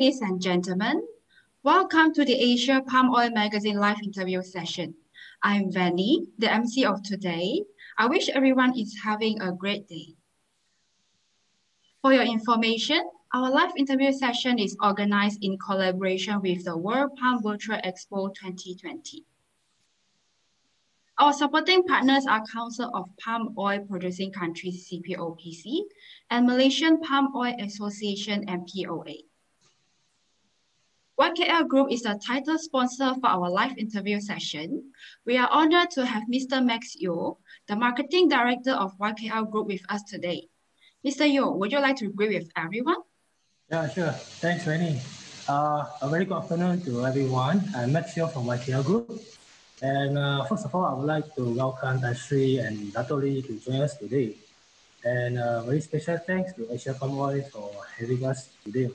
Ladies and gentlemen, welcome to the Asia Palm Oil Magazine live interview session. I'm Vanny, the MC of today. I wish everyone is having a great day. For your information, our live interview session is organized in collaboration with the World Palm Virtual Expo 2020. Our supporting partners are Council of Palm Oil Producing Countries CPOPC and Malaysian Palm Oil Association MPOA. YKL Group is the title sponsor for our live interview session. We are honored to have Mr. Max Yeo, the Marketing Director of YKL Group with us today. Mr. Yeo, would you like to greet with everyone? Yeah, sure. Thanks, Rennie. A very good afternoon to everyone. I'm Max Yeo from YKL Group. And first of all, I would like to welcome Tan Sri and Dato' Lee to join us today. And very special thanks to Asia Palm Oil for having us today.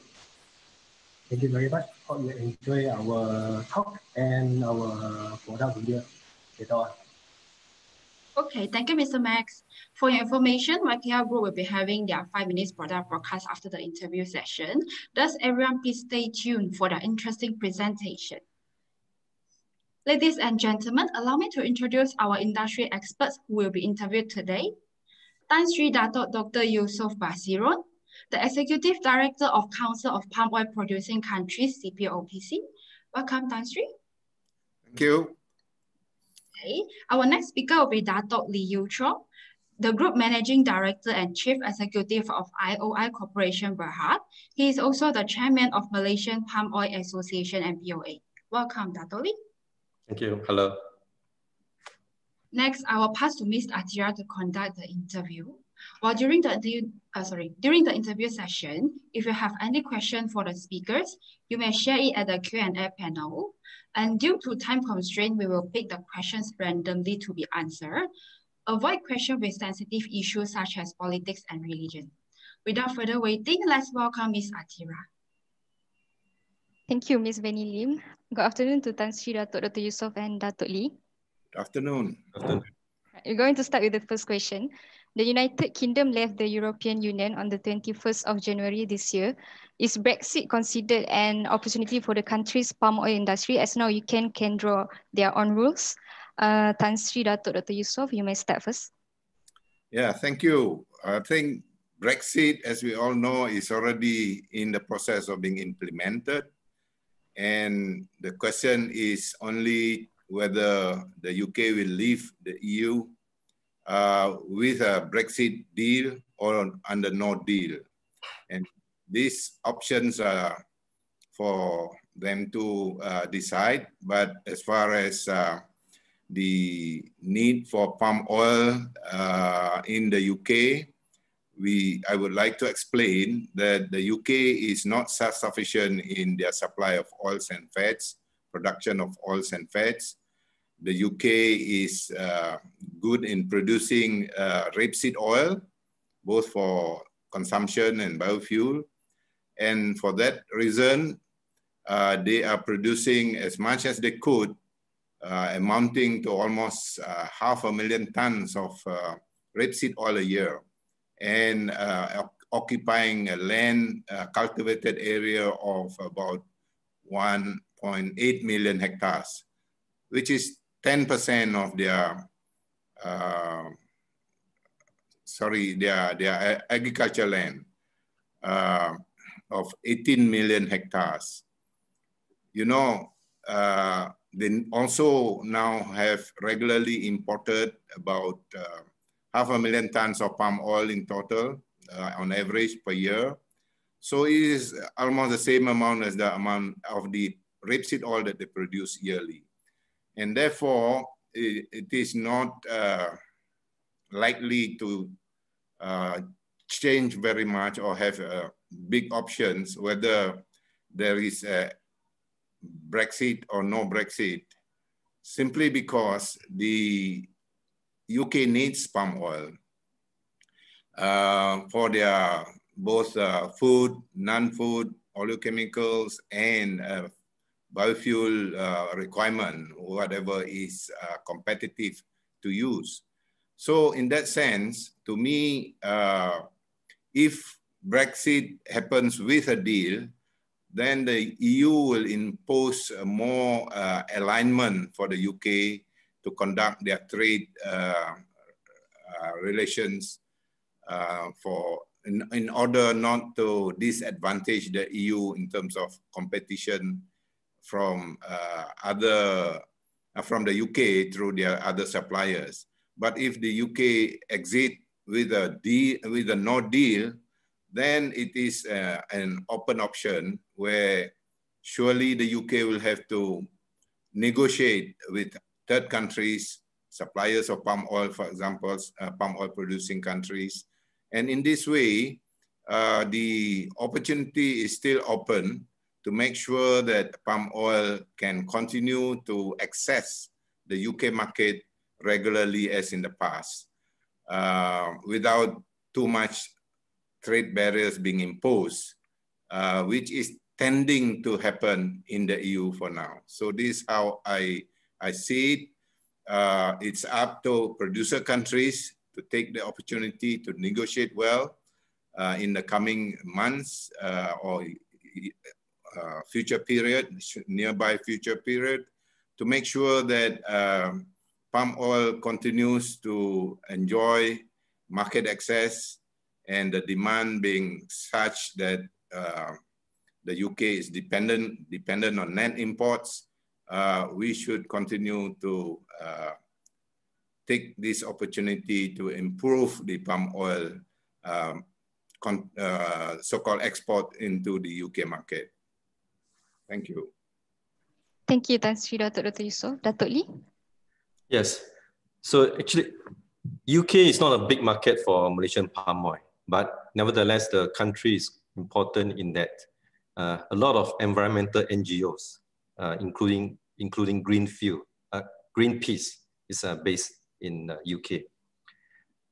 Thank you very much. Hope you enjoy our talk and our product video later on. Okay, thank you, Mr. Max. For your information, YKL Group will be having their 5 minutes product broadcast after the interview session. Thus, everyone please stay tuned for the interesting presentation. Ladies and gentlemen, allow me to introduce our industry experts who will be interviewed today. Tan Sri Dato' Dr. Yusof Basirun, the Executive Director of Council of Palm Oil Producing Countries, CPOPC. Welcome, Tan Sri. Thank you. Okay. Our next speaker will be Dato' Lee Yu Chok, the Group Managing Director and Chief Executive of IOI Corporation Berhad. He is also the Chairman of Malaysian Palm Oil Association MPOA. Welcome, Dato' Lee. Thank you. Hello. Next, I will pass to Ms. Atira to conduct the interview. While during the interview session, if you have any question for the speakers, you may share it at the Q&A panel. And due to time constraint, we will pick the questions randomly to be answered. Avoid questions with sensitive issues such as politics and religion. Without further waiting, let's welcome Ms. Atira. Thank you, Ms. Vanny Lim. Good afternoon to Tan Sri, Dr. Yusof and Dato' Lee. Good afternoon. We're going to start with the first question. The United Kingdom left the European Union on the 21st of January this year. Is Brexit considered an opportunity for the country's palm oil industry, as now you can draw their own rules? Tan Sri, Dr. Yusof, you may start first. Yeah, thank you. I think Brexit, as we all know, is already in the process of being implemented. And the question is only whether the UK will leave the EU with a Brexit deal or under no deal. And these options are for them to decide. But as far as the need for palm oil in the UK, I would like to explain that the UK is not self-sufficient in their supply of oils and fats, production of oils and fats. The UK is good in producing rapeseed oil, both for consumption and biofuel. And for that reason, they are producing as much as they could, amounting to almost 500,000 tons of rapeseed oil a year, and occupying a land cultivated area of about 1.8 million hectares, which is 10% of their agriculture land of 18 million hectares. You know, they also now have regularly imported about 500,000 tons of palm oil in total on average per year. So it is almost the same amount as the amount of the rapeseed oil that they produce yearly. And therefore, it is not likely to change very much or have big options whether there is a Brexit or no Brexit, simply because the UK needs palm oil for their both food, non-food, oleochemicals, and biofuel requirement, whatever is competitive to use. So in that sense, to me, if Brexit happens with a deal, then the EU will impose more alignment for the UK to conduct their trade relations in order not to disadvantage the EU in terms of competition from from the UK through their other suppliers. But if the UK exit with a no deal, then it is an open option where surely the UK will have to negotiate with third countries, suppliers of palm oil, for example, palm oil producing countries. And in this way, the opportunity is still open to make sure that palm oil can continue to access the UK market regularly as in the past, without too much trade barriers being imposed, which is tending to happen in the EU for now. So this is how I see it. It's up to producer countries to take the opportunity to negotiate well in the coming months or future period, nearby future period, to make sure that palm oil continues to enjoy market access and the demand being such that the UK is dependent on net imports. We should continue to take this opportunity to improve the palm oil so-called export into the UK market. Thank you. Thank you, Tan Sri Dr. Yusof. Datuk Lee? Yes. So actually, UK is not a big market for Malaysian palm oil, but nevertheless, the country is important in that a lot of environmental NGOs, including Greenpeace, is based in UK.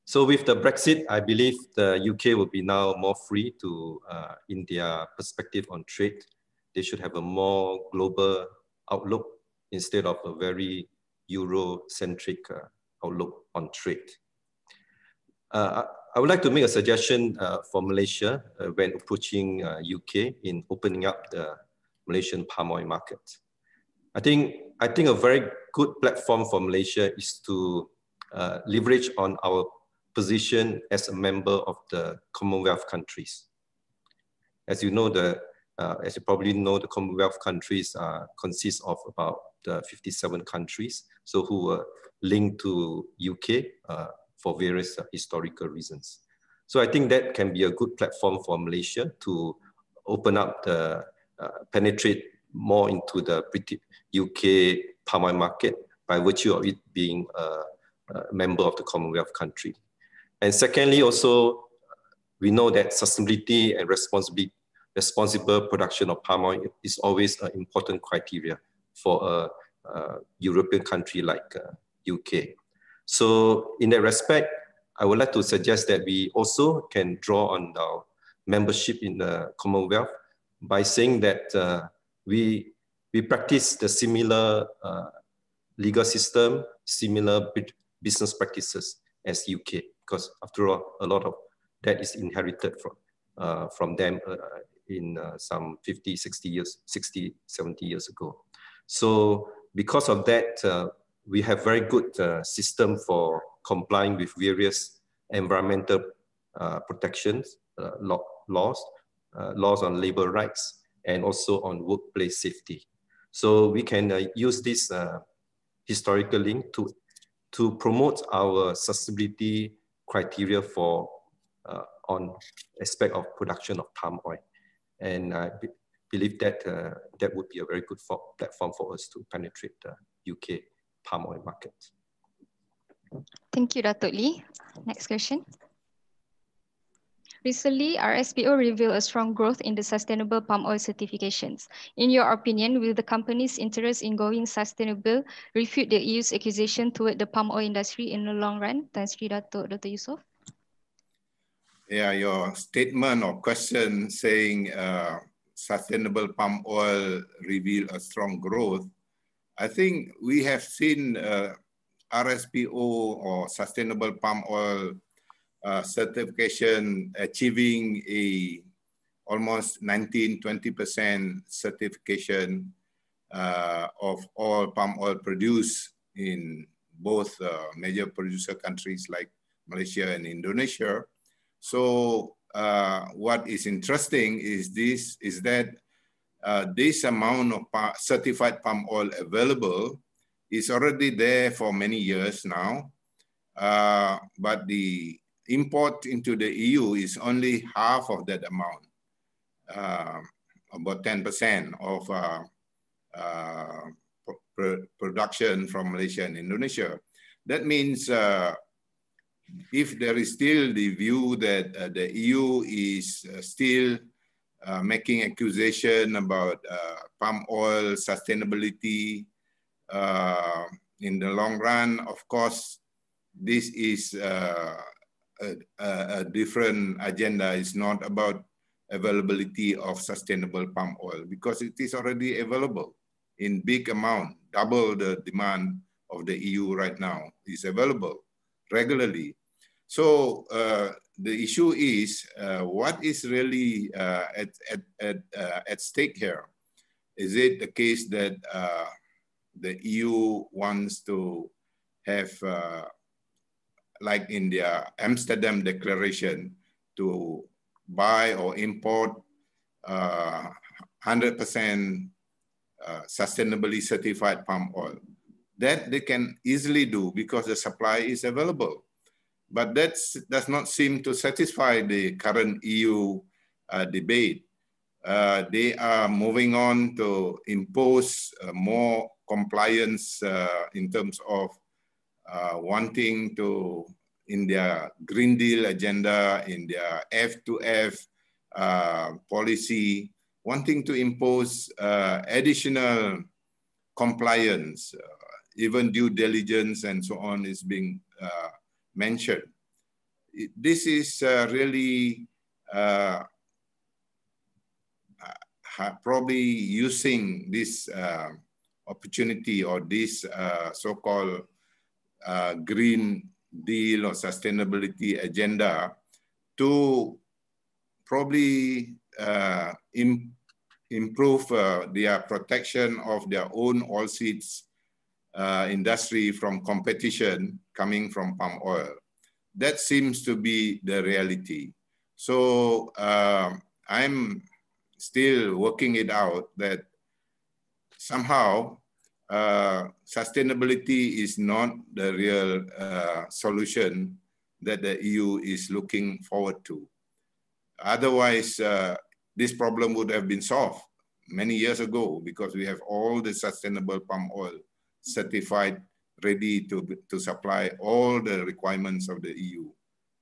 So with the Brexit, I believe the UK will be now more free to, in their perspective on trade. They should have a more global outlook instead of a very Euro-centric outlook on trade. I would like to make a suggestion for Malaysia when approaching UK in opening up the Malaysian palm oil market. I think a very good platform for Malaysia is to leverage on our position as a member of the Commonwealth countries. As you know, as you probably know, the Commonwealth countries consist of about 57 countries, so who were linked to UK for various historical reasons. So I think that can be a good platform for Malaysia to open up the, penetrate more into the UK palm oil market by virtue of it being a member of the Commonwealth country. And secondly, also, we know that sustainability and responsible production of palm oil is always an important criteria for a European country like UK. So in that respect, I would like to suggest that we also can draw on our membership in the Commonwealth by saying that we practice the similar legal system, similar business practices as UK, because after all, a lot of that is inherited from them in some 50, 60, 70 years ago. So because of that, we have very good system for complying with various environmental protections, laws on labor rights, and also on workplace safety. So we can use this historical link to promote our sustainability criteria for on aspect of production of palm oil. And I believe that that would be a very good platform for us to penetrate the UK palm oil market. Thank you, Datuk Lee. Next question. Recently, RSPO revealed a strong growth in the sustainable palm oil certifications. In your opinion, will the company's interest in going sustainable refute the EU's accusation toward the palm oil industry in the long run? Tan Sri Dr. Yusof. Yeah, your statement or question saying sustainable palm oil reveal a strong growth. I think we have seen RSPO or sustainable palm oil certification achieving almost 19–20% certification of all palm oil produced in both major producer countries like Malaysia and Indonesia. So what is interesting is that this amount of certified palm oil available is already there for many years now, but the import into the EU is only half of that amount, about 10% of production from Malaysia and Indonesia. That means if there is still the view that the EU is still making accusation about palm oil sustainability in the long run, of course, this is a different agenda. It's not about availability of sustainable palm oil because it is already available in big amount, double the demand of the EU right now is available regularly. So the issue is what is really at stake here? Is it the case that the EU wants to have, like in their Amsterdam Declaration, to buy or import 100% sustainably certified palm oil? That they can easily do because the supply is available. But that does not seem to satisfy the current EU debate. They are moving on to impose more compliance in terms of wanting to, in their Green Deal agenda, in their F2F policy, wanting to impose additional compliance, even due diligence and so on is being mentioned. This is really probably using this opportunity or this so-called Green Deal or sustainability agenda to probably improve their protection of their own oilseeds industry from competition coming from palm oil. That seems to be the reality. So I'm still working it out that somehow sustainability is not the real solution that the EU is looking forward to. Otherwise, this problem would have been solved many years ago because we have all the sustainable palm oil certified, ready to supply all the requirements of the EU.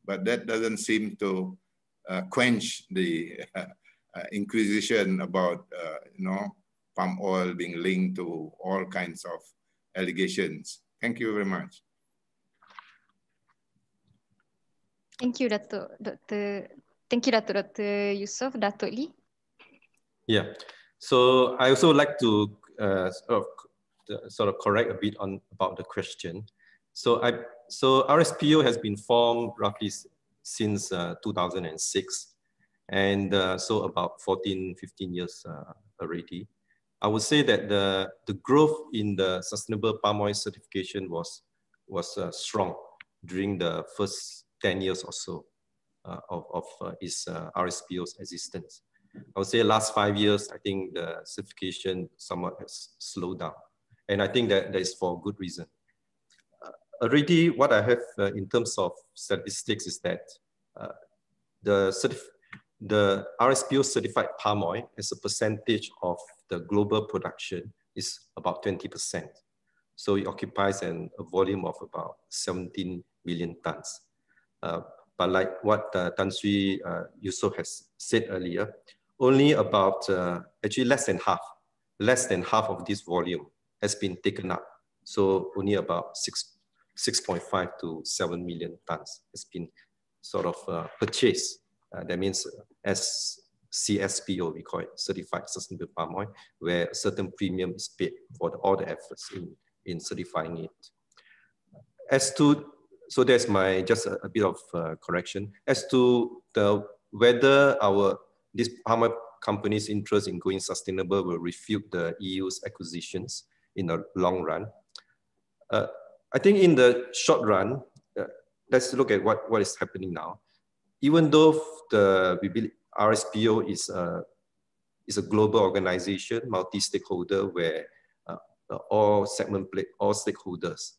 But that doesn't seem to quench the inquisition about palm oil being linked to all kinds of allegations. Thank you very much. Thank you, Thank you, Dr. Yusof. Dato' Lee. Yeah, so I also like to sort of correct a bit about the question. So RSPO has been formed roughly since 2006, and so about 14–15 years already. I would say that the growth in the sustainable palm oil certification was strong during the first 10 years or so of its RSPO's existence. I would say last 5 years, I think the certification somewhat has slowed down. And I think that is for good reason. Already what I have in terms of statistics is that the RSPO certified palm oil as a percentage of the global production is about 20%. So it occupies a volume of about 17 million tons. But like what Tan Sri Yusof has said earlier, only about, actually less than half of this volume has been taken up. So only about 6.5 to 7 million tons has been sort of purchased. That means as CSPO, we call it, Certified Sustainable Palm Oil, where a certain premium is paid for all the efforts in certifying it. As to, so that's my just a bit of correction. As to whether these palm oil companies' interest in going sustainable will refute the EU's acquisitions in the long run. I think in the short run, let's look at what is happening now. Even though we believe RSPO is a global organization, multi-stakeholder, where all stakeholders,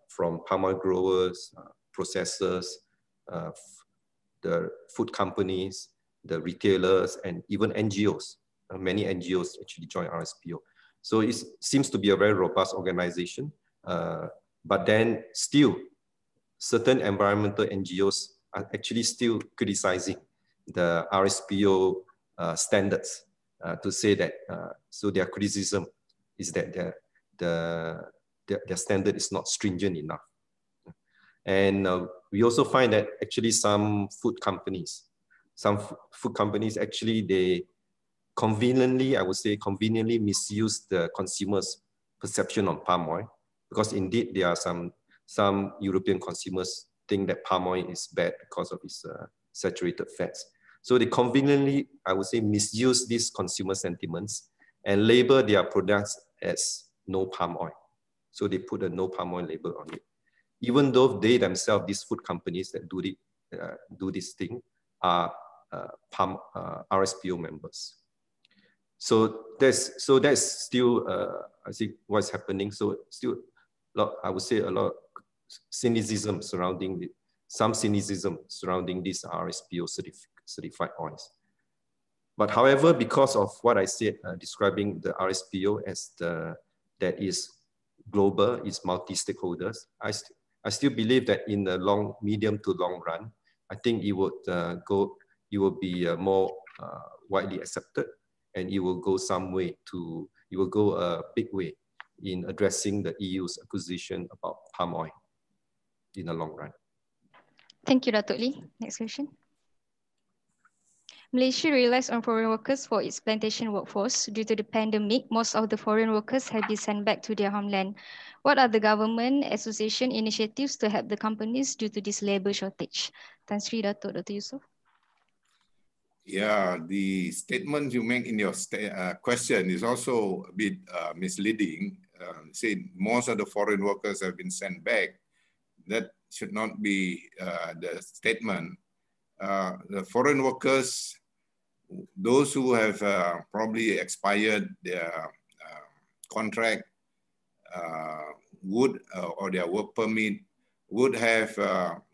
from palm oil growers, processors, the food companies, the retailers, and even NGOs. Many NGOs actually join RSPO. So it seems to be a very robust organization. But then still, certain environmental NGOs are actually still criticizing the RSPO standards to say that, so their criticism is that their standard is not stringent enough. And we also find that actually some food companies actually, they conveniently, I would say, conveniently misuse the consumer's perception on palm oil, because indeed there are some European consumers think that palm oil is bad because of its saturated fats. So they conveniently, I would say, misuse these consumer sentiments and label their products as no palm oil. So they put a no palm oil label on it, even though they themselves, these food companies that do this thing, are RSPO members. So that's still, I think, what's happening. So still, I would say, a lot of cynicism surrounding these RSPO certified oils. But however, because of what I said, describing the RSPO as that is global, is multi-stakeholders, I still believe that in the medium to long run, I think it will be more widely accepted, and it will go a big way in addressing the EU's acquisition about palm oil in the long run. Thank you, Datuk Lee. Next question. Malaysia relies on foreign workers for its plantation workforce. Due to the pandemic, most of the foreign workers have been sent back to their homeland. What are the government association initiatives to help the companies due to this labor shortage? Tan Sri Datuk, Dr. Yusof. Yeah, the statement you make in your question is also a bit misleading. Say most of the foreign workers have been sent back. That should not be the statement. The foreign workers, those who have probably expired their contract or their work permit would have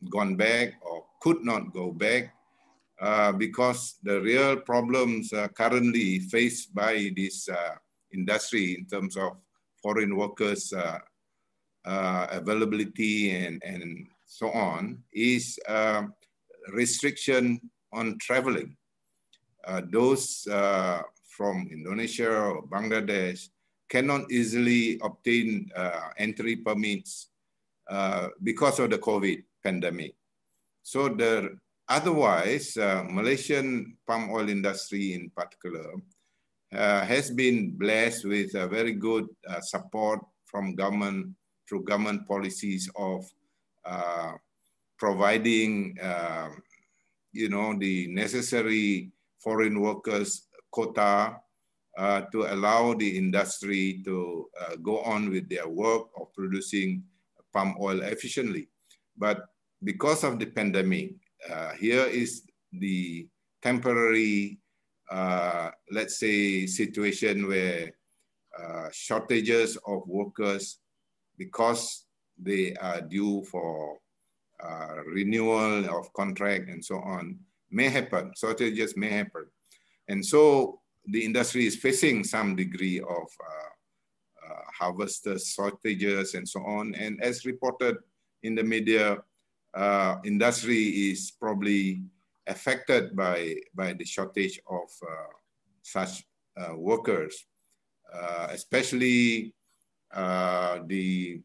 gone back or could not go back because the real problems currently faced by this industry in terms of foreign workers availability and so on is restriction on traveling. Those from Indonesia or Bangladesh cannot easily obtain entry permits because of the COVID pandemic. So otherwise, Malaysian palm oil industry in particular has been blessed with a very good support from government through government policies of providing the necessary foreign workers quota to allow the industry to go on with their work of producing palm oil efficiently. But because of the pandemic, here is the temporary, let's say, situation where shortages of workers, because they are due for renewal of contract and so on, may happen. Shortages may happen. And so the industry is facing some degree of harvester shortages and so on. And as reported in the media, industry is probably affected by the shortage of such workers, especially the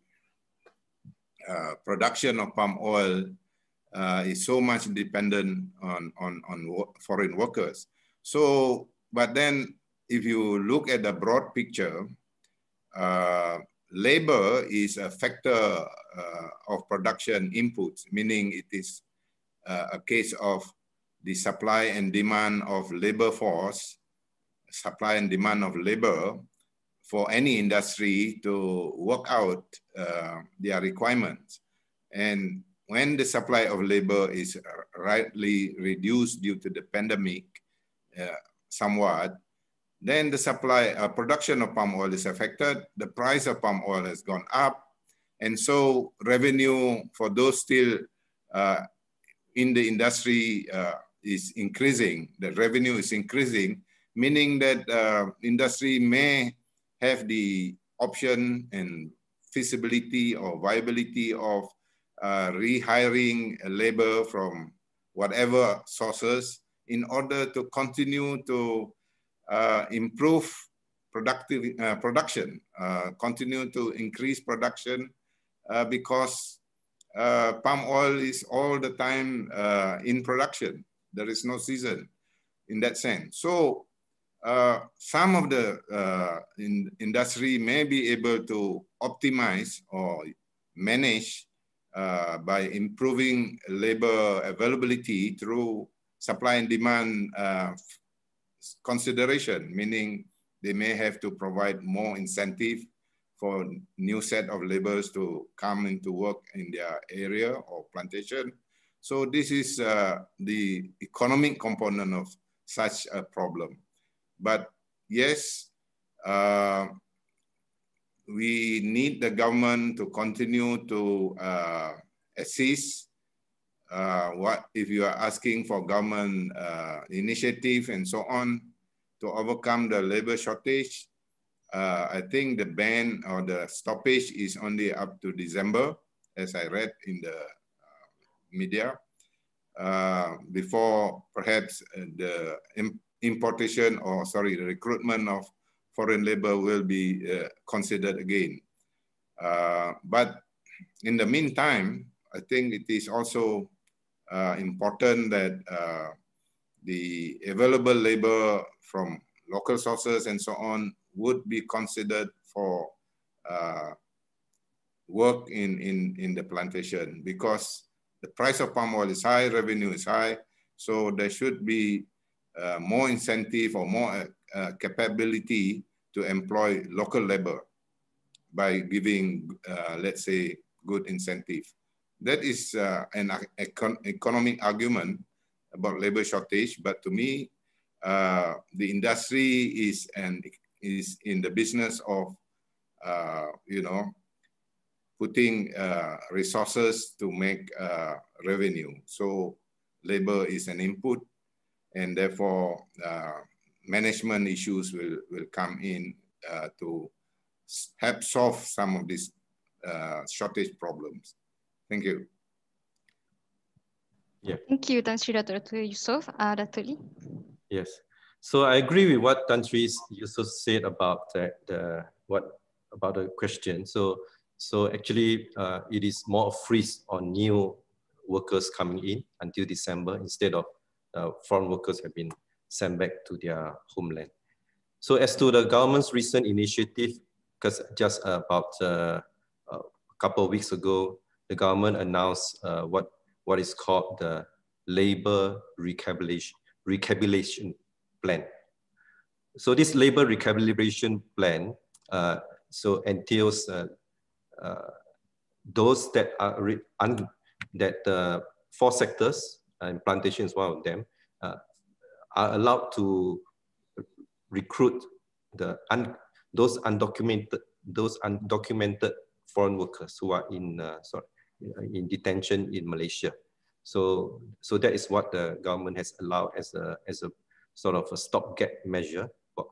production of palm oil is so much dependent on foreign workers. So, but then if you look at the broad picture, labor is a factor of production inputs, meaning it is a case of the supply and demand of labor force, supply and demand of labor for any industry to work out their requirements. And when the supply of labor is rightly reduced due to the pandemic somewhat, then the supply, production of palm oil is affected, the price of palm oil has gone up, and so revenue for those still in the industry is increasing, the revenue is increasing, meaning that industry may have the option and feasibility or viability of rehiring labor from whatever sources in order to continue to improve production, continue to increase production because palm oil is all the time in production. There is no season in that sense. So some of the industry may be able to optimize or manage by improving labor availability through supply and demand consideration, meaning they may have to provide more incentive for new set of laborers to come into work in their area or plantation. So this is the economic component of such a problem. But yes, we need the government to continue to assist. What if you are asking for government initiative and so on to overcome the labor shortage? I think the ban or the stoppage is only up to December, as I read in the media. Before perhaps the importation or the recruitment of foreign labor will be considered again. But in the meantime, I think it is also important that the available labor from local sources and so on would be considered for work in the plantation, because the price of palm oil is high, revenue is high, so there should be more incentive or more capability to employ local labor by giving, let's say, good incentive. That is an economic argument about labor shortage, but to me, the industry is in the business of, putting resources to make revenue. So labor is an input, and therefore management issues will come in to help solve some of these shortage problems. Thank you. Yeah. Thank you, Tan Sri Dato' Yusof. Dato' Lee. Yes. So I agree with what Tan Sri Yusof said about about the question. So actually, it is more a freeze on new workers coming in until December, instead of foreign workers have been sent back to their homeland. So as to the government's recent initiative, because just about a couple of weeks ago, the government announced what is called the labor recalibration plan. So this labor recalibration plan so entails those that are four sectors, and plantation is one of them, are allowed to recruit those undocumented foreign workers who are in detention in Malaysia. So that is what the government has allowed as a sort of a stopgap measure for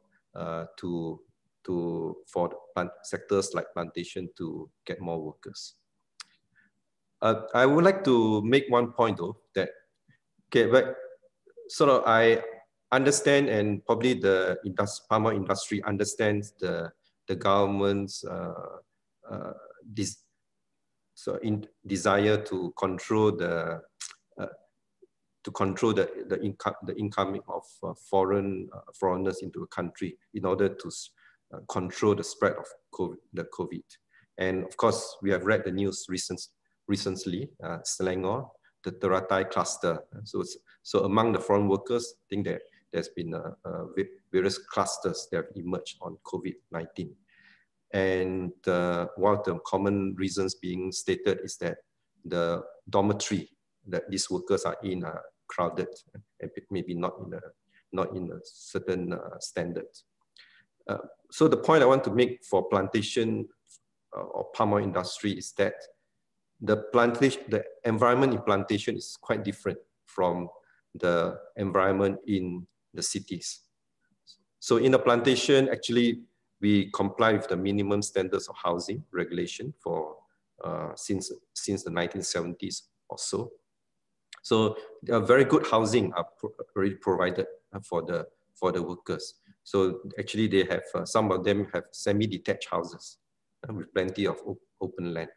sectors like plantation to get more workers. I would like to make one point though, that I understand, and probably the palm oil industry understands the government's desire to control the incoming of foreigners into a country in order to control the spread of the COVID. And of course, we have read the news recently, Selangor, the Teratai cluster. So So among the foreign workers, I think that there's been various clusters that have emerged on COVID-19. And one of the common reasons being stated is that the dormitory that these workers are in are crowded, and maybe not in a certain standard. So the point I want to make for plantation or palm oil industry is that the environment in plantation is quite different from the environment in the cities. So in the plantation, actually, we comply with the minimum standards of housing regulation for since the 1970s or so. So very good housing are already provided for the workers. So actually, they have some of them have semi-detached houses with plenty of open land.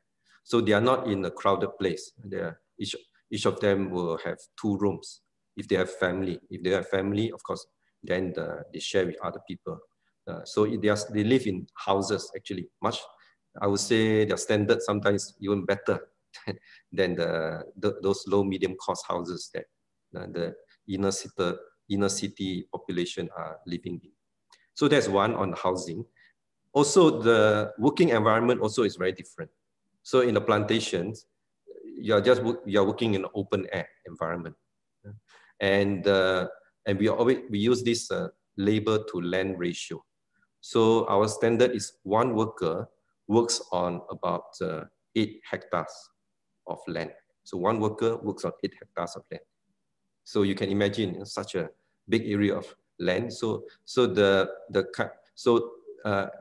So they are not in a crowded place. Each of them will have 2 rooms. If they have family, of course, then they share with other people. So they live in houses actually I would say their standard sometimes even better than those low medium cost houses that the inner city population are living in. So that's one on housing. Also, the working environment also is very different. So in the plantations, you're working in an open air environment, and we use this labor to land ratio. So our standard is 1 worker works on about 8 hectares of land. So 1 worker works on 8 hectares of land. So you can imagine such a big area of land. So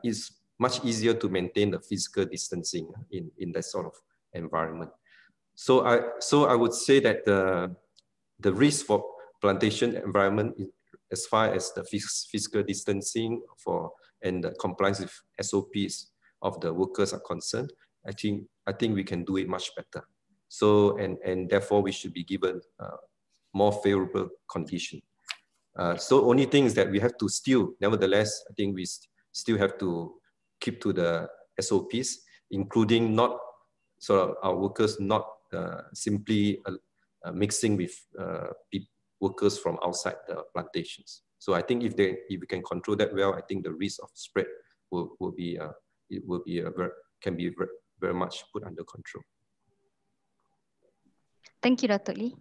it's much easier to maintain the physical distancing in that sort of environment. So I would say that the risk for plantation environment, as far as the physical distancing and the compliance with SOPs of the workers are concerned, I think we can do it much better. So and therefore we should be given more favorable condition. So only thing is that we have to still, nevertheless, I think we still have to keep to the SOPs, including not our workers not simply mixing with workers from outside the plantations. So I think if we can control that well, I think the risk of spread can be very much put under control. Thank you, Dato' Lee.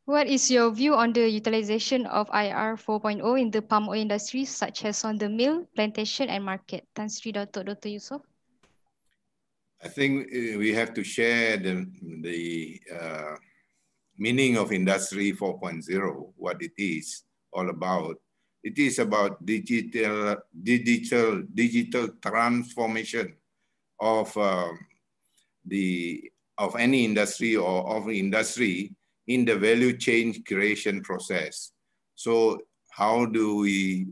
What is your view on the utilization of IR 4.0 in the palm oil industry, such as on the mill, plantation, and market? Tan Sri Dr. Yusof. I think we have to share the meaning of Industry 4.0, what it is all about. It is about digital transformation of any industry or of industry in the value chain creation process. So how do we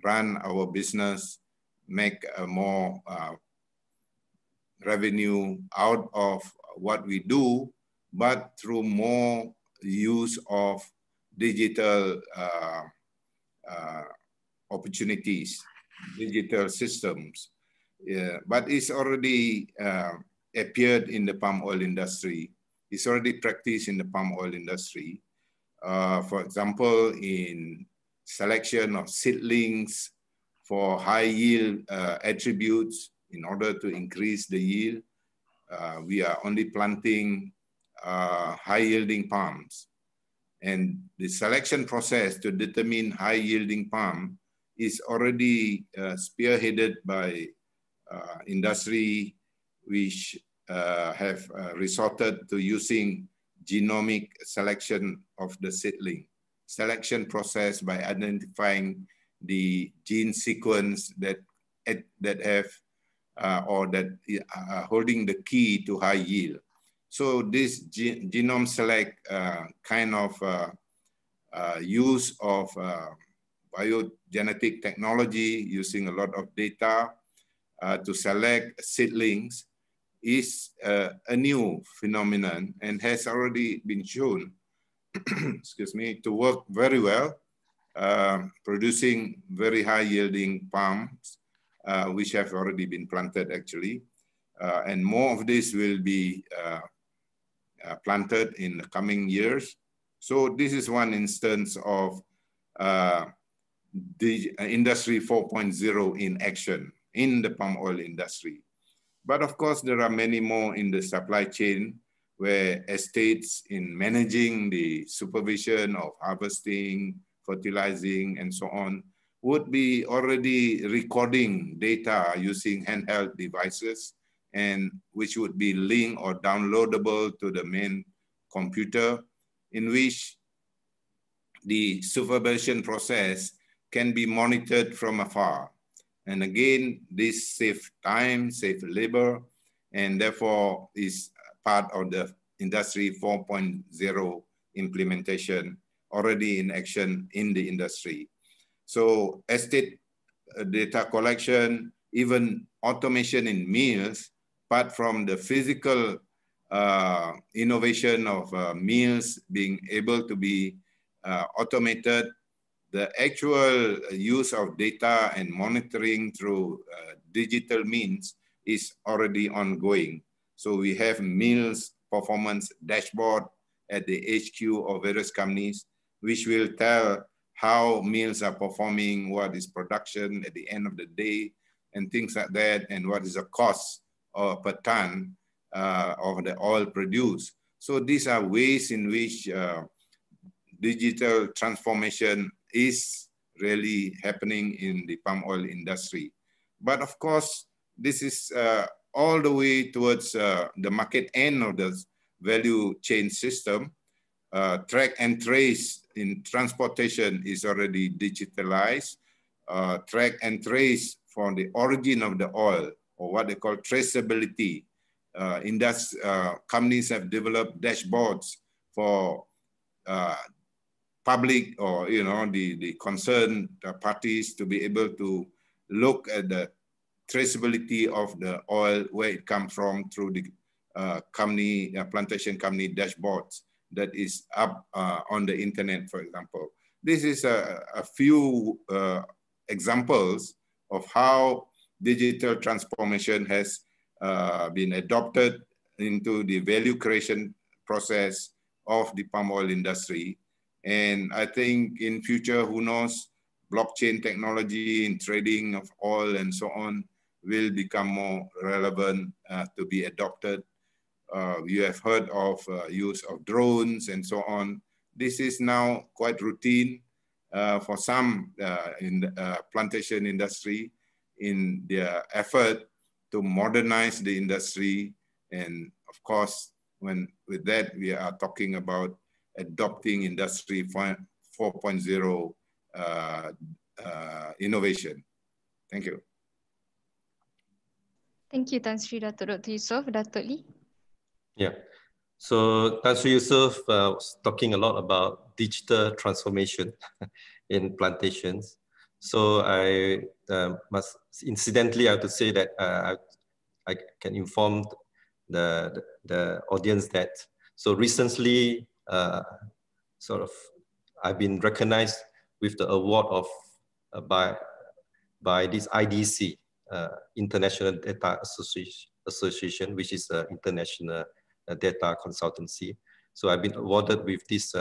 run our business, make a more revenue out of what we do, but through more use of digital opportunities, digital systems. But it's already appeared in the palm oil industry. It's already practiced in the palm oil industry. For example, in selection of seedlings for high yield attributes in order to increase the yield. We are only planting high yielding palms. And the selection process to determine high yielding palm is already spearheaded by industry which have resorted to using genomic selection of the seedling. Selection process by identifying the gene sequence that have or that are holding the key to high yield. So this genome select kind of use of biogenetic technology using a lot of data to select seedlings is a new phenomenon and has already been shown, excuse me, to work very well, producing very high yielding palms, which have already been planted actually. And more of this will be planted in the coming years. So this is one instance of the Industry 4.0 in action in the palm oil industry. But of course, there are many more in the supply chain where estates in managing the supervision of harvesting, fertilizing, and so on would be already recording data using handheld devices, and which would be linked or downloadable to the main computer, in which the supervision process can be monitored from afar. And again, this saves time, saves labor, and therefore is part of the Industry 4.0 implementation already in action in the industry. So estate data collection, even automation in mills, apart from the physical innovation of mills being able to be automated, the actual use of data and monitoring through digital means is already ongoing. So we have mills performance dashboard at the HQ of various companies, which will tell how mills are performing, what is production at the end of the day, and things like that, and what is the cost per ton of the oil produced. So these are ways in which digital transformation is really happening in the palm oil industry. But of course, this is all the way towards the market end of the value chain system. Track and trace in transportation is already digitalized. Track and trace for the origin of the oil, or what they call traceability. Companies have developed dashboards for public or the concerned parties to be able to look at the traceability of the oil, where it comes from, through the plantation company dashboards that is up on the internet, for example. This is a few examples of how digital transformation has been adopted into the value creation process of the palm oil industry. And I think in future, who knows, blockchain technology in trading of oil and so on will become more relevant to be adopted. You have heard of use of drones and so on. This is now quite routine for some in the plantation industry in their effort to modernize the industry. And of course, with that, we are talking about adopting Industry 4.0 innovation. Thank you. Thank you, Tan Sri Dato' Dr. Yusof. Dato' Lee. Yeah. So Tan Sri Yusof was talking a lot about digital transformation in plantations. So I must, incidentally, I have to say that I can inform the audience that, so recently, I've been recognized with the award of by this IDC, International Data Association, which is an international data consultancy. So I've been awarded with this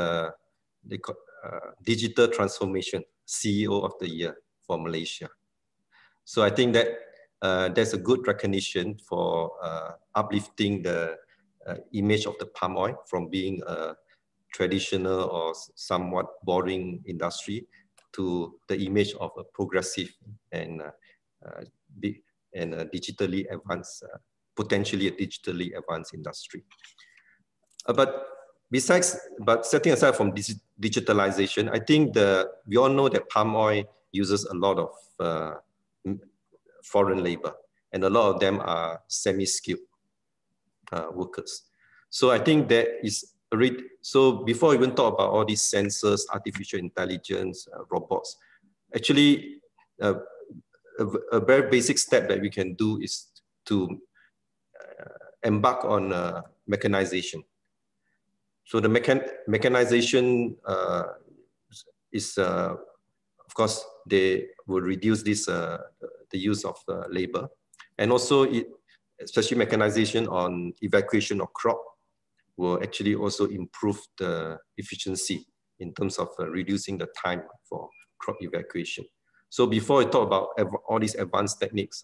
digital transformation CEO of the Year for Malaysia. So I think that there's a good recognition for uplifting the image of the palm oil from being a traditional or somewhat boring industry to the image of a progressive and digitally advanced, potentially a digitally advanced industry. But setting aside from digitalization, I think we all know that palm oil uses a lot of foreign labor, and a lot of them are semi-skilled workers. So I think that is so before we even talk about all these sensors, artificial intelligence, robots, actually a very basic step that we can do is to embark on mechanization. So the mechanization is, of course, they will reduce this the use of labor, and also especially mechanization on evacuation of crop, will actually also improve the efficiency in terms of reducing the time for crop evacuation. So before we talk about all these advanced techniques,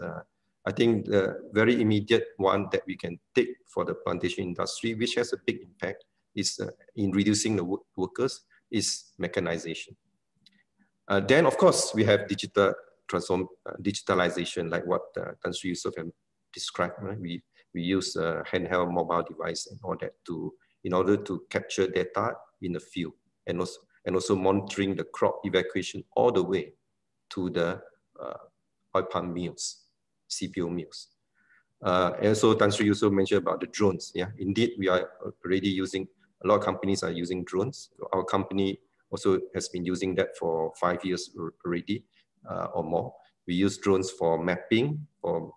I think the very immediate one that we can take for the plantation industry, which has a big impact, is in reducing the workers, is mechanization. Then, of course, we have digitalization, like what Tan Sri Yusof have described. Right? We use handheld mobile device and all that in order to capture data in the field, and also monitoring the crop evacuation all the way to the oil palm mills, CPO mills. And so Tan Sri Yusof mentioned about the drones. Yeah, indeed, we are already using, a lot of companies are using drones. Our company also has been using that for 5 years already or more. We use drones for mapping of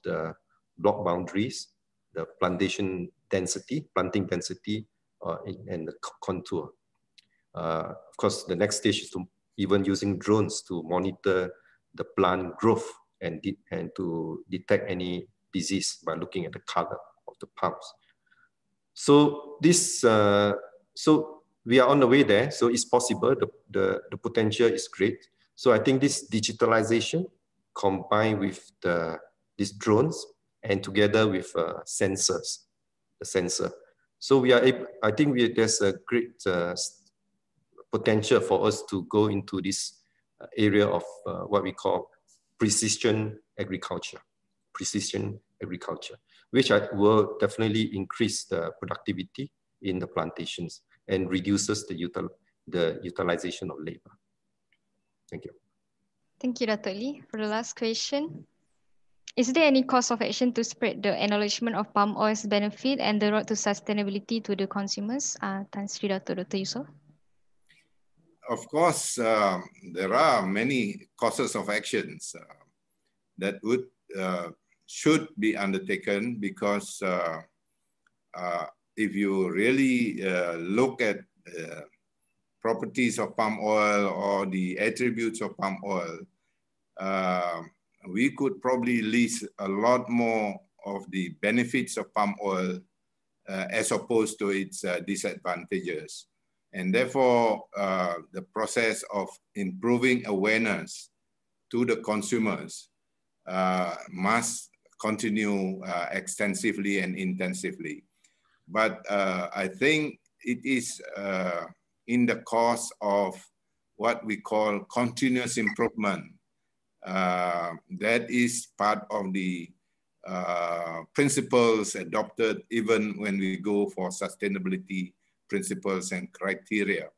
the block boundaries, the planting density, and the contour. Of course, the next stage is to even using drones to monitor the plant growth and to detect any disease by looking at the color of the palms. So this, so we are on the way there. So it's possible. The potential is great. So I think this digitalization combined with these drones and together with sensors, the sensor. So we are able, I think there's a great potential for us to go into this area of what we call precision agriculture, which will definitely increase the productivity in the plantations and reduces the utilization of labor. Thank you. Thank you, Dr. Lee. For the last question, is there any course of action to spread the acknowledgement of palm oil's benefit and the road to sustainability to the consumers? Tan Sri Dr. Yusof. Of course, there are many courses of actions that should be undertaken, because if you really look at properties of palm oil or the attributes of palm oil, we could probably list a lot more of the benefits of palm oil as opposed to its disadvantages. And therefore, the process of improving awareness to the consumers must continue extensively and intensively. But I think it is in the course of what we call continuous improvement. That is part of the principles adopted even when we go for sustainability principles and criteria,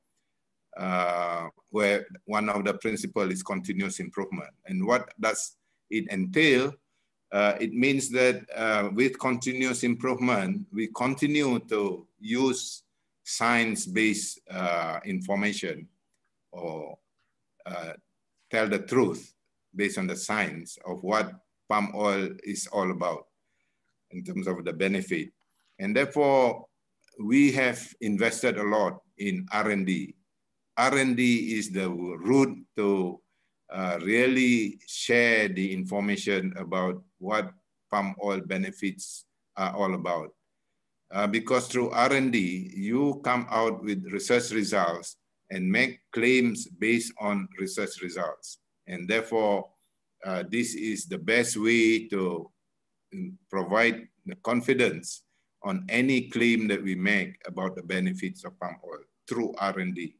where one of the principles is continuous improvement. And what does it entail? It means that with continuous improvement, we continue to use science-based information, or tell the truth based on the science of what palm oil is all about in terms of the benefit. And therefore, we have invested a lot in R&D. R&D is the route to really share the information about what palm oil benefits are all about. Because through R&D, you come out with research results and make claims based on research results. And therefore, this is the best way to provide the confidence on any claim that we make about the benefits of palm oil through R&D.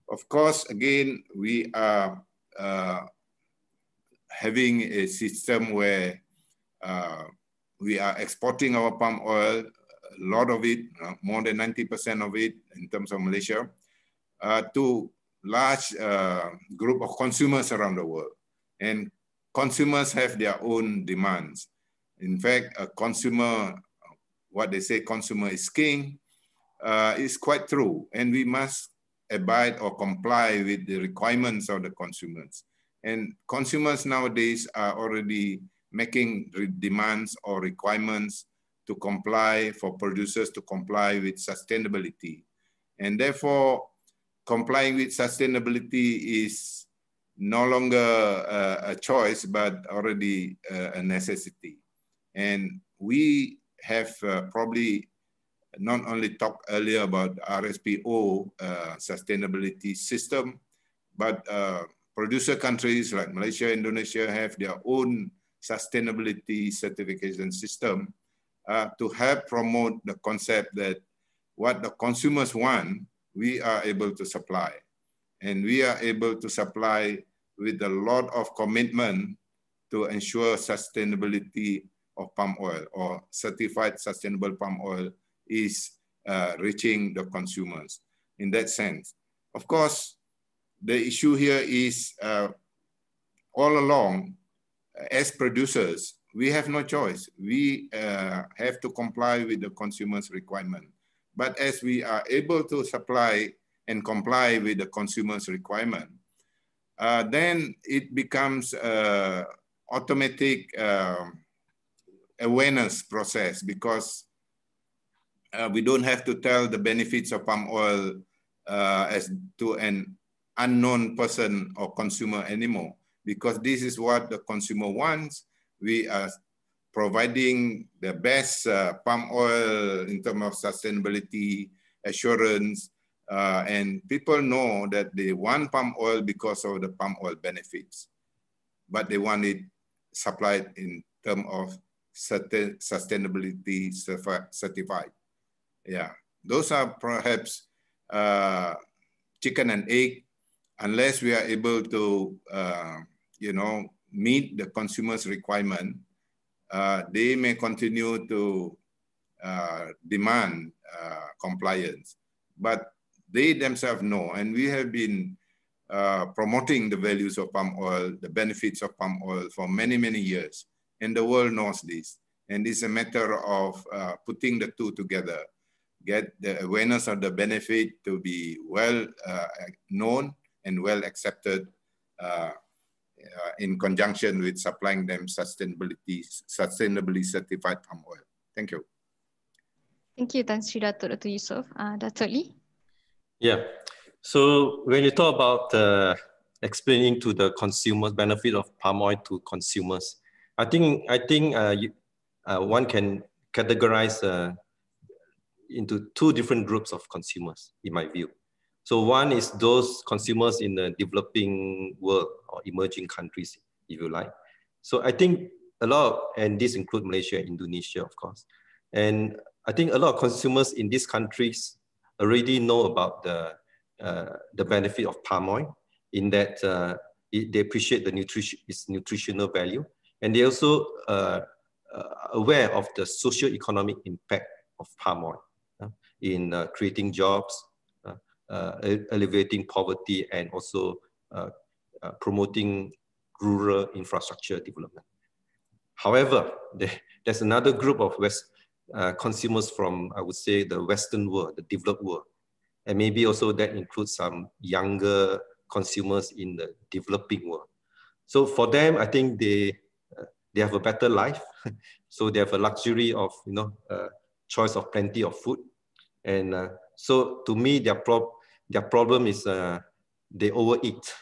Of course, again, we are having a system where we are exporting our palm oil, a lot of it, more than 90% of it in terms of Malaysia, to large group of consumers around the world. And consumers have their own demands. In fact, a consumer, what they say, consumer is king, is quite true. And we must abide or comply with the requirements of the consumers. And consumers nowadays are already making demands or requirements to comply, for producers to comply with sustainability. And therefore, complying with sustainability is no longer a choice, but already a necessity. And we have probably not only talk earlier about RSPO sustainability system, but producer countries like Malaysia, Indonesia have their own sustainability certification system to help promote the concept that what the consumers want, we are able to supply. And we are able to supply with a lot of commitment to ensure sustainability of palm oil, or certified sustainable palm oil is reaching the consumers in that sense. Of course, the issue here is all along, as producers, we have no choice. We have to comply with the consumer's requirement. But as we are able to supply and comply with the consumer's requirement, then it becomes automatic awareness process, because we don't have to tell the benefits of palm oil as to an unknown person or consumer anymore, because this is what the consumer wants. We are providing the best palm oil in terms of sustainability, assurance, and people know that they want palm oil because of the palm oil benefits, but they want it supplied in terms of sustainability certified. Yeah, those are perhaps chicken and egg. Unless we are able to, meet the consumer's requirement, they may continue to demand compliance. But they themselves know, and we have been promoting the values of palm oil, the benefits of palm oil for many, many years. And the world knows this. And it's a matter of putting the two together, get the awareness of the benefit to be well known and well accepted in conjunction with supplying them sustainably certified palm oil. Thank you. Thank you, Tan Sri Dato' Dr. Yusof. Dato' Lee? Yeah. So when you talk about explaining to the consumers benefit of palm oil to consumers, I think one can categorize into two different groups of consumers, in my view. So one is those consumers in the developing world or emerging countries, if you like. So I think a lot, and this includes Malaysia and Indonesia, of course. And I think a lot of consumers in these countries already know about the benefit of palm oil, in that they appreciate its nutritional value, and they also aware of the socio-economic impact of palm oil in creating jobs, alleviating poverty, and also promoting rural infrastructure development. However, there's another group of consumers from, I would say, the Western world, the developed world. And maybe also that includes some younger consumers in the developing world. So for them, I think they have a better life. So they have a luxury of, choice of plenty of food. And so to me, their problem is they overeat.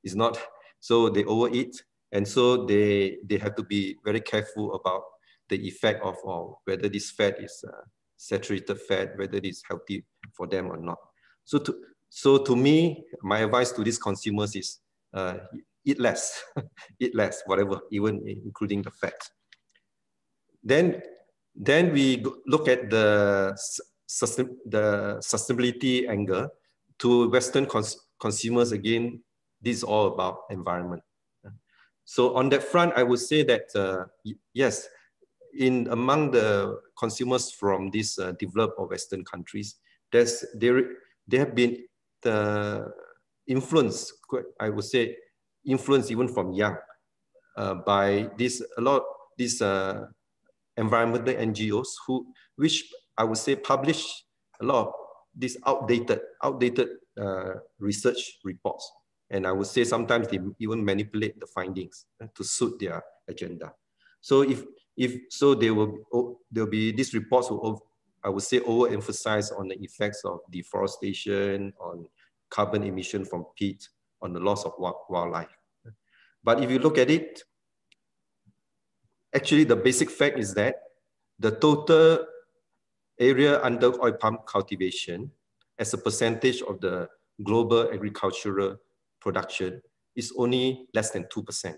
It's not, so they overeat. And so they have to be very careful about the effect of whether this fat is saturated fat, whether it is healthy for them or not. So to me, my advice to these consumers is eat less, eat less, whatever, even including the fat. Then we look at the sustainability angle. To Western consumers, again, this is all about environment. So on that front, I would say that, yes, among the consumers from these developed or Western countries, there have been influence, I would say, influence even from young by a lot of these environmental NGOs which I would say publish a lot of these outdated research reports. And I would say sometimes they even manipulate the findings to suit their agenda. So there'll be these reports will, I would say, overemphasize on the effects of deforestation, on carbon emission from peat, on the loss of wildlife. But if you look at it, actually the basic fact is that the total area under oil palm cultivation as a percentage of the global agricultural production is only less than 2%.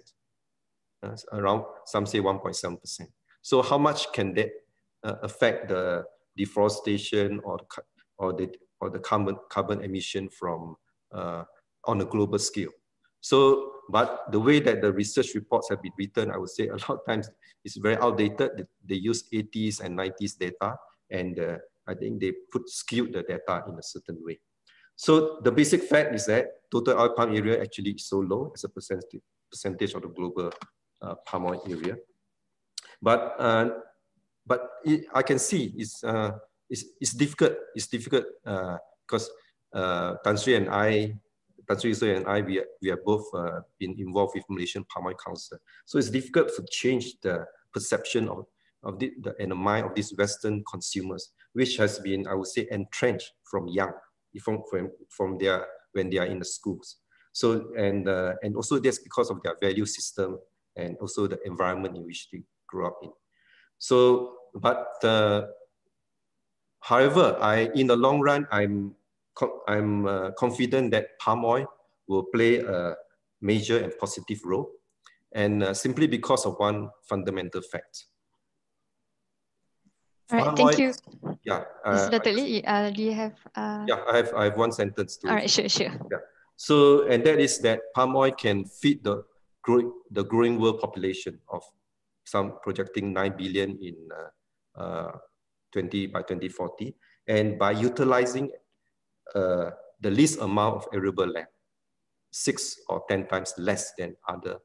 Around, some say 1.7%. So how much can that affect the deforestation or the carbon emission from on a global scale? So, but the way that the research reports have been written, I would say a lot of times it's very outdated. They use 80s and 90s data, and I think they skewed the data in a certain way. So the basic fact is that total oil palm area actually is so low as a percentage of the global palm oil area. But I can see it's difficult. It's difficult because Tan Sri and I, we have both been involved with Malaysian Palm Oil Council. So it's difficult to change the perception of the mind of these Western consumers, which has been, I would say, entrenched from young, from when they are in the schools. So and also that's because of their value system and also the environment in which they grew up in. So, but however, in the long run, I'm confident that palm oil will play a major and positive role, and simply because of one fundamental fact. All right, thank you. Yeah. Dato' Lee, do you have? Yeah, I have one sentence to. All right, sure. Yeah. So, and that is that palm oil can feed the growing world population of some projecting 9 billion in by 2040, and by utilizing the least amount of arable land, 6 or 10 times less than other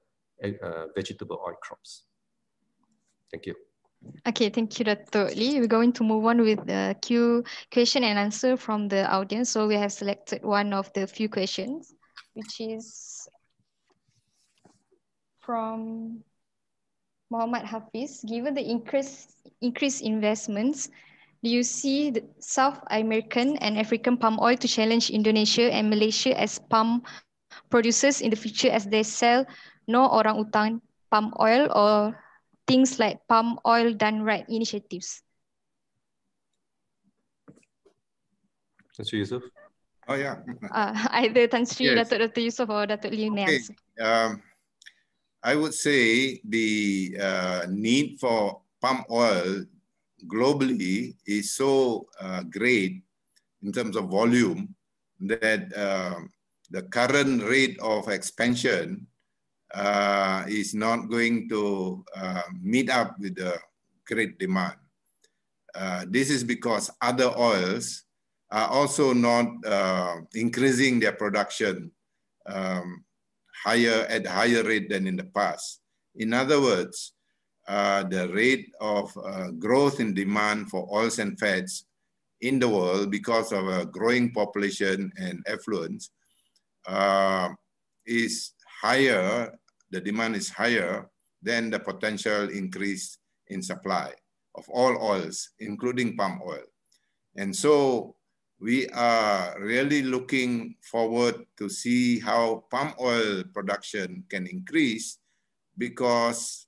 vegetable oil crops. Thank you. Okay, thank you, Dato' Lee. We're going to move on with the question and answer from the audience. So we have selected one of the few questions, which is from Muhammad Hafiz. Given the increased investments, do you see the South American and African palm oil to challenge Indonesia and Malaysia as palm producers in the future, as they sell no orang-utan palm oil or things like palm oil done right initiatives? Tan Sri Yusof? Oh yeah. Either Tan Sri, Yes. Dato' Yusof, or Dato' Lee may answer. I would say the need for palm oil globally is so great in terms of volume that the current rate of expansion is not going to meet up with the great demand. This is because other oils are also not increasing their production at higher rate than in the past. In other words, the rate of growth in demand for oils and fats in the world because of a growing population and affluence is higher, the demand is higher than the potential increase in supply of all oils, including palm oil. And so we are really looking forward to see how palm oil production can increase, because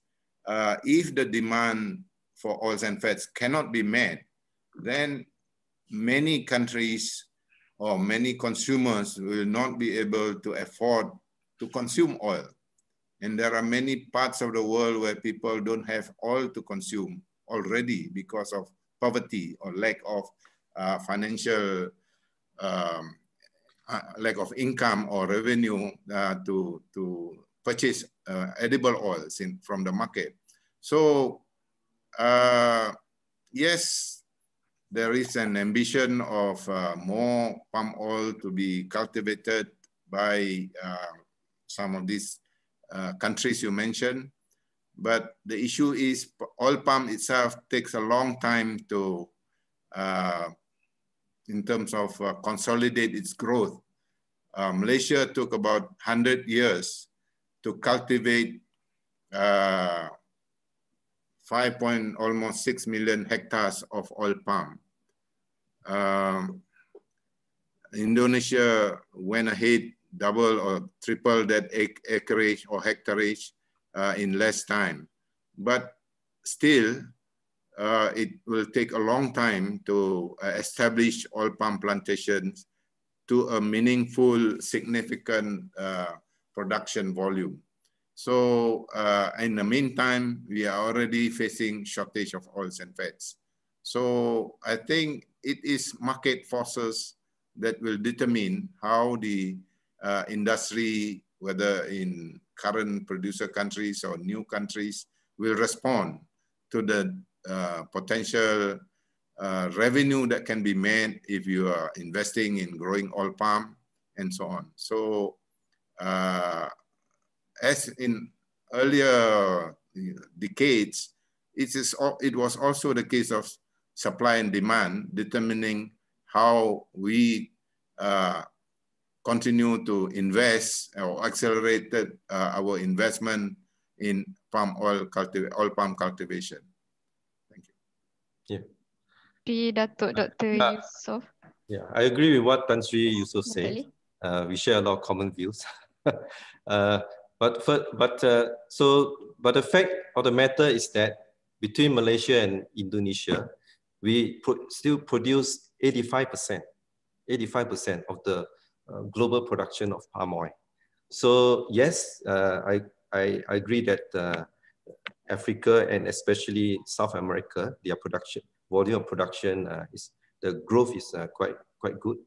if the demand for oils and fats cannot be met, then many countries or many consumers will not be able to afford to consume oil. And there are many parts of the world where people don't have oil to consume already because of poverty or lack of financial, lack of income or revenue to purchase edible oils from the market. So yes, there is an ambition of more palm oil to be cultivated by some of these countries you mentioned. But the issue is oil palm itself takes a long time to, in terms of consolidate its growth. Malaysia took about 100 years to cultivate almost 6 million hectares of oil palm. Indonesia went ahead, double or triple that acreage or hectareage in less time. But still, it will take a long time to establish oil palm plantations to a meaningful, significant production volume. So in the meantime, we are already facing shortage of oils and fats. So I think it is market forces that will determine how the industry, whether in current producer countries or new countries, will respond to the potential revenue that can be made if you are investing in growing oil palm and so on. So as in earlier decades, it was also the case of supply and demand determining how we continue to invest or accelerated our investment in oil palm cultivation. Thank you. Yeah. Dr. Yusof. Yeah, I agree with what Tan Sri Yusof said. We share a lot of common views. But the fact of the matter is that between Malaysia and Indonesia, we still produce 85% of the global production of palm oil. So yes, I agree that Africa and especially South America, their volume of production the growth is quite good,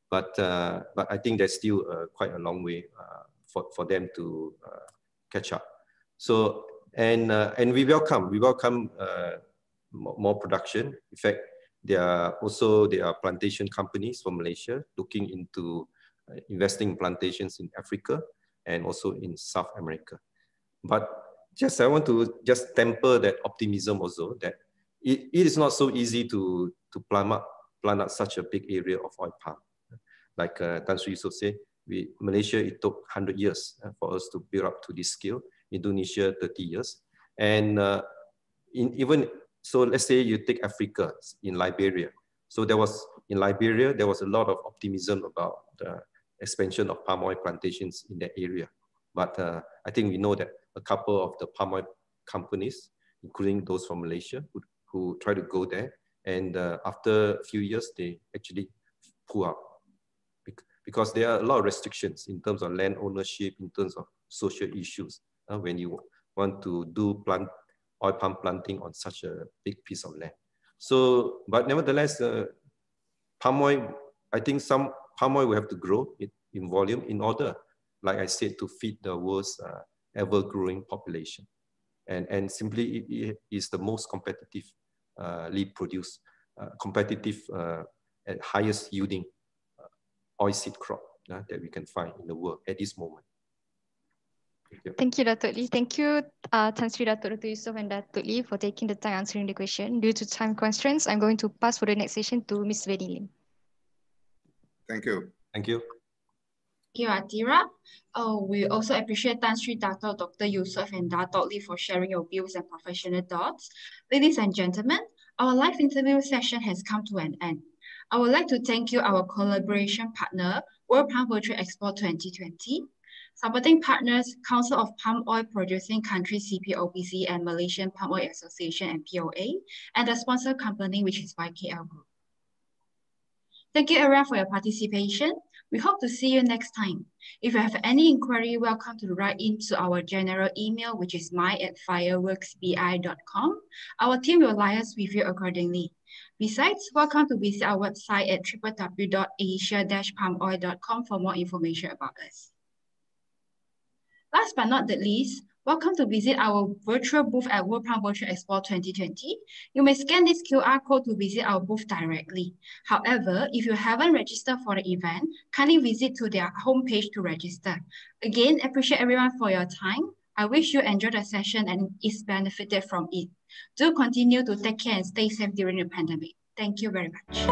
but I think there's still quite a long way for them to catch up. So and we welcome more production. In fact, there are plantation companies from Malaysia looking into investing in plantations in Africa and also in South America. But I want to temper that optimism also, that it is not so easy to plant up such a big area of oil palm. Like Tan Sri Yusof said, Malaysia, it took 100 years for us to build up to this scale. Indonesia, 30 years. And so let's say you take Africa, in Liberia. So in Liberia, there was a lot of optimism about the expansion of palm oil plantations in that area. But I think we know that a couple of the palm oil companies, including those from Malaysia, who try to go there. And after a few years, they actually pull out. Because there are a lot of restrictions in terms of land ownership, in terms of social issues, when you want to do oil palm planting on such a big piece of land. So, but nevertheless, palm oil, I think some palm oil will have to grow in volume in order, like I said, to feed the world's ever-growing population. And simply it is the most competitively produced, competitive and highest yielding oilseed crop that we can find in the world at this moment. Thank you, Dato' Lee. Thank you, Tan Sri Dr. Yusof and Dato' Lee for taking the time answering the question. Due to time constraints, I'm going to pass for the next session to Ms. Veni Lim. Thank you. Thank you. Thank you, Atira. We also appreciate Tan Sri Dr. Yusof and Dato' Lee for sharing your views and professional thoughts. Ladies and gentlemen, our live interview session has come to an end. I would like to thank you, our collaboration partner, World Palm Virtual Expo 2020, supporting partners, Council of Palm Oil Producing Countries, CPOPC, and Malaysian Palm Oil Association, and POA, and the sponsor company, which is YKL Group. Thank you, everyone, for your participation. We hope to see you next time. If you have any inquiry, welcome to write into our general email, which is my@fireworksbi.com. Our team will liaise with you accordingly. Besides, welcome to visit our website at www.asia-palmoil.com for more information about us. Last but not the least, welcome to visit our virtual booth at World Palm Virtual Expo 2020. You may scan this QR code to visit our booth directly. However, if you haven't registered for the event, kindly visit to their homepage to register. Again, appreciate everyone for your time. I wish you enjoyed the session and is benefited from it. Do continue to take care and stay safe during the pandemic. Thank you very much.